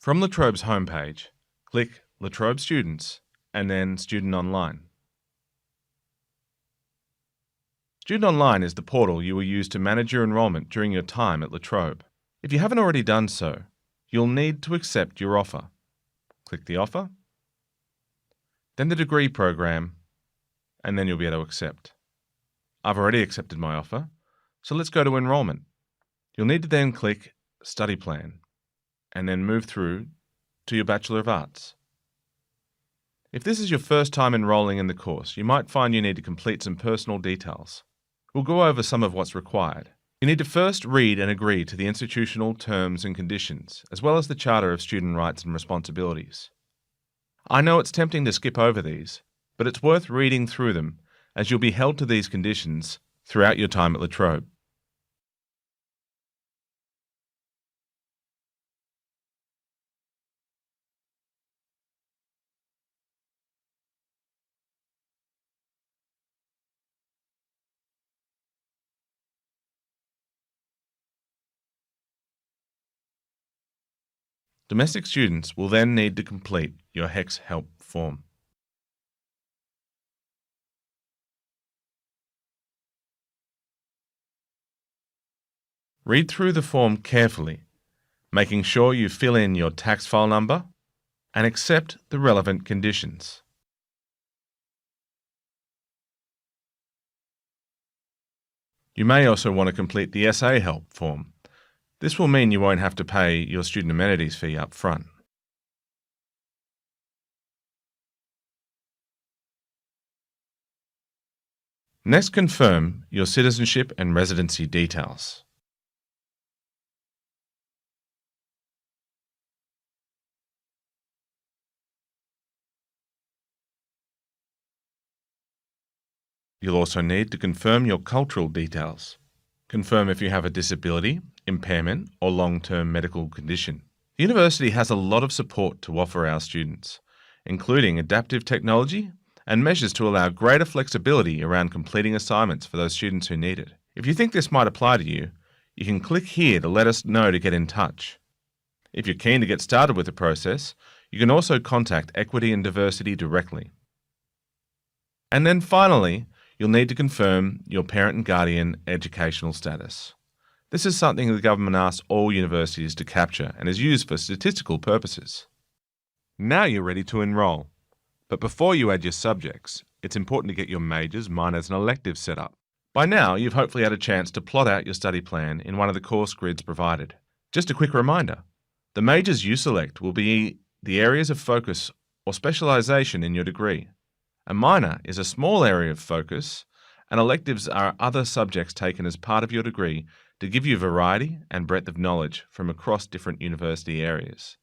From La Trobe's homepage, click La Trobe Students and then Student Online. Student Online is the portal you will use to manage your enrolment during your time at La Trobe. If you haven't already done so, you'll need to accept your offer. Click the offer, then the degree program, and then you'll be able to accept. I've already accepted my offer, so let's go to enrolment. You'll need to then click Study Plan and then move through to your Bachelor of Arts. If this is your first time enrolling in the course, you might find you need to complete some personal details. We'll go over some of what's required. You need to first read and agree to the institutional terms and conditions, as well as the Charter of Student Rights and Responsibilities. I know it's tempting to skip over these, but it's worth reading through them, as you'll be held to these conditions throughout your time at La Trobe. Domestic students will then need to complete your HEX Help form. Read through the form carefully, making sure you fill in your tax file number and accept the relevant conditions. You may also want to complete the SA Help form. This will mean you won't have to pay your student amenities fee up front. Next, confirm your citizenship and residency details. You'll also need to confirm your cultural details. Confirm if you have a disability, impairment, or long-term medical condition. The university has a lot of support to offer our students, including adaptive technology and measures to allow greater flexibility around completing assignments for those students who need it. If you think this might apply to you, you can click here to let us know to get in touch. If you're keen to get started with the process, you can also contact Equity and Diversity directly. And then finally, you'll need to confirm your parent and guardian educational status. This is something the government asks all universities to capture and is used for statistical purposes. Now you're ready to enrol. But before you add your subjects, it's important to get your majors, minors and electives set up. By now, you've hopefully had a chance to plot out your study plan in one of the course grids provided. Just a quick reminder, the majors you select will be the areas of focus or specialisation in your degree. A minor is a small area of focus, and electives are other subjects taken as part of your degree to give you variety and breadth of knowledge from across different university areas.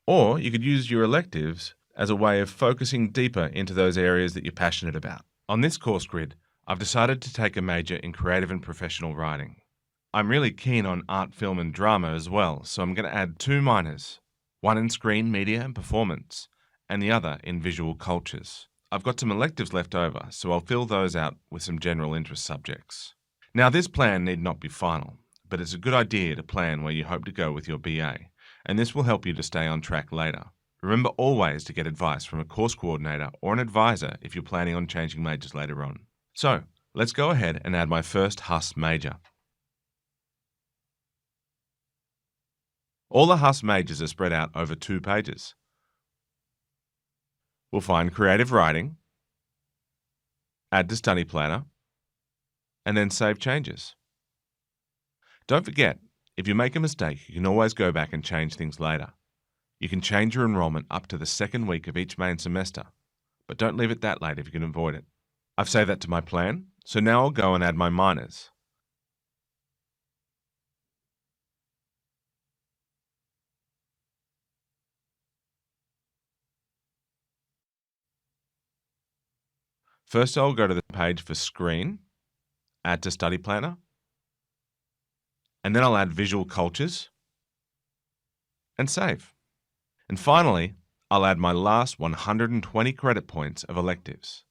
Or you could use your electives as a way of focusing deeper into those areas that you're passionate about. On this course grid, I've decided to take a major in creative and professional writing. I'm really keen on art, film and drama as well, so I'm going to add 2 minors, one in screen, media and performance, and the other in visual cultures. I've got some electives left over, so I'll fill those out with some general interest subjects. Now, this plan need not be final, but it's a good idea to plan where you hope to go with your BA, and this will help you to stay on track later. Remember always to get advice from a course coordinator or an advisor if you're planning on changing majors later on. So, let's go ahead and add my first HUSS major. All the HUSS majors are spread out over 2 pages. We'll find creative writing, add to study planner, and then save changes. Don't forget, if you make a mistake, you can always go back and change things later. You can change your enrolment up to the 2nd week of each main semester, but don't leave it that late if you can avoid it. I've saved that to my plan, so now I'll go and add my minors. First, I'll go to the page for screen, add to study planner, and then I'll add visual cultures and save. And finally, I'll add my last 120 credit points of electives.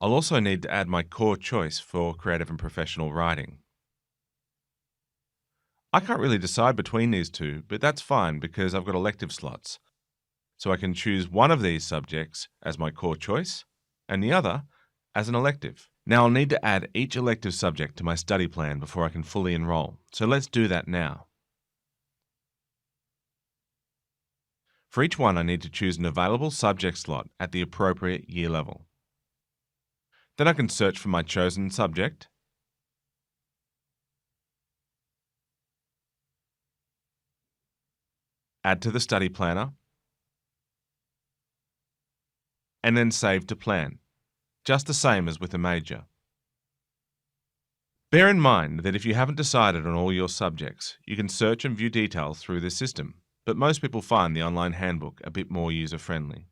I'll also need to add my core choice for creative and professional writing. I can't really decide between these two, but that's fine because I've got elective slots. So I can choose one of these subjects as my core choice and the other as an elective. Now I'll need to add each elective subject to my study plan before I can fully enroll. So let's do that now. For each one, I need to choose an available subject slot at the appropriate year level. Then I can search for my chosen subject, add to the study planner, and then save to plan, just the same as with a major. Bear in mind that if you haven't decided on all your subjects, you can search and view details through this system, but most people find the online handbook a bit more user-friendly.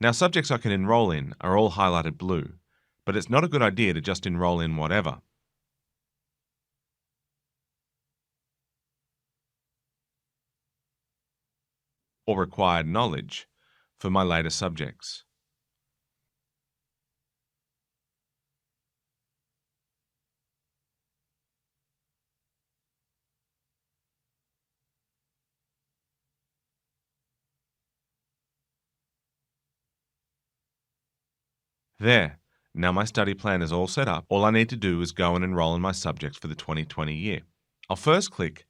Now, subjects I can enroll in are all highlighted blue, but it's not a good idea to just enroll in whatever. Or required knowledge for my later subjects. There. Now my study plan is all set up. All I need to do is go and enroll in my subjects for the 2020 year. I'll first click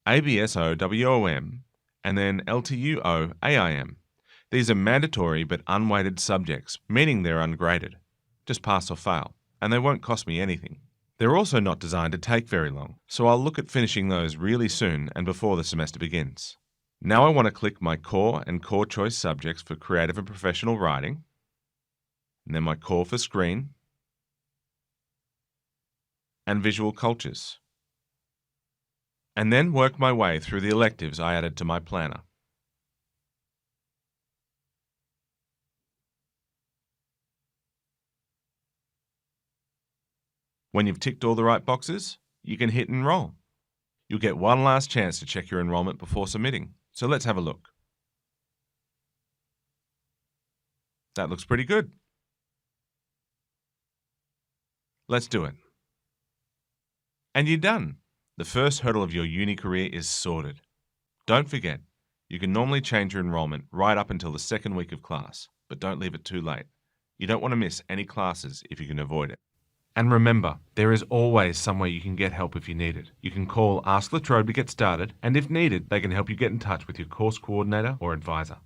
ABSOWOM and then LTUOAIM. These are mandatory but unweighted subjects, meaning they're ungraded. Just pass or fail, and they won't cost me anything. They're also not designed to take very long, so I'll look at finishing those really soon and before the semester begins. Now I want to click my core and core choice subjects for creative and professional writing, and then my core for screen, and visual cultures. And then work my way through the electives I added to my planner. When you've ticked all the right boxes, you can hit enroll. You'll get one last chance to check your enrollment before submitting. So let's have a look. That looks pretty good. Let's do it. And you're done. The first hurdle of your uni career is sorted. Don't forget, you can normally change your enrollment right up until the second week of class, but don't leave it too late. You don't want to miss any classes if you can avoid it. And remember, there is always somewhere you can get help if you need it. You can call Ask La Trobe to get started, and if needed, they can help you get in touch with your course coordinator or advisor.